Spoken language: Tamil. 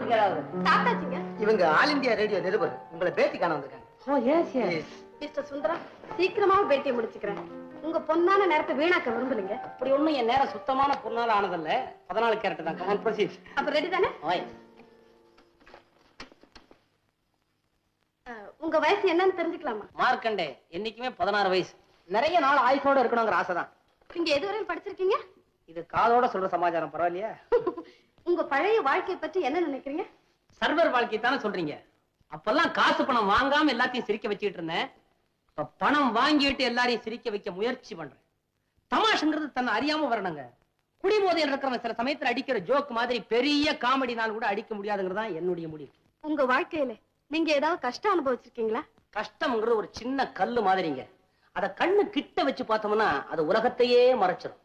உங்களுக்கு ஏதாவது? சாப்பிட்டாச்சுங்க. இவங்க ஆல் இந்தியா ரேடியோ நிருபர், உங்களை பேட்டி காண வந்திருக்காங்க. மிஸ்டர் சுந்தரம், சீக்கிரமா பேட்டியை முடிச்சுக்கிறேன். உங்க பொன்னான நேரத்தை வீணாக்க விரும்புறீங்க. அப்படி ஒண்ணும் என் நேரம் சுத்தமான பொருளால ஆனதல்ல, 14 கேரட் தான். Come on proceed. அப்ப ரெடி தானே? உங்க வயசு என்னன்னு தெரிஞ்சுக்கலாமா? மார்க்கண்டே, என்னைக்குமே 16 வயசு. நிறைய நாள் ஆயுசோட இருக்கணுங்கிற ஆசைதான். நீங்க எதுவரையும் படிச்சிருக்கீங்க? இது காதோட சொல்ற சமாச்சாரம், பரவாயில்லையா? உங்க பழைய வாழ்க்கையை பற்றி என்ன நினைக்கிறீங்க? சர்வர் வாழ்க்கை தானே சொல்றீங்க? அப்பெல்லாம் காசு பணம் வாங்காம எல்லாத்தையும் சிரிக்க வச்சுட்டு இருந்தேன். இப்ப பணம் வாங்கிட்டு எல்லாரையும் சிரிக்க வைக்க முயற்சி பண்றேன். தமாஷுங்கிறது தன்னை அறியாம வரணுங்க. குடிபோதையில் இருக்கிறவன் சில சமயத்துல அடிக்கிற ஜோக் மாதிரி பெரிய காமெடினால் கூட அடிக்க முடியாதுங்கிறது தான் என்னுடைய முடிவு. உங்க வாழ்க்கையில நீங்க ஏதாவது கஷ்டம் அனுபவிச்சிருக்கீங்களா? கஷ்டம்ங்கிறது ஒரு சின்ன கல்லு மாதிரிங்க. அத கண்ணு கிட்ட வச்சு பார்த்தோம்னா அது உலகத்தையே மறைச்சிடும்.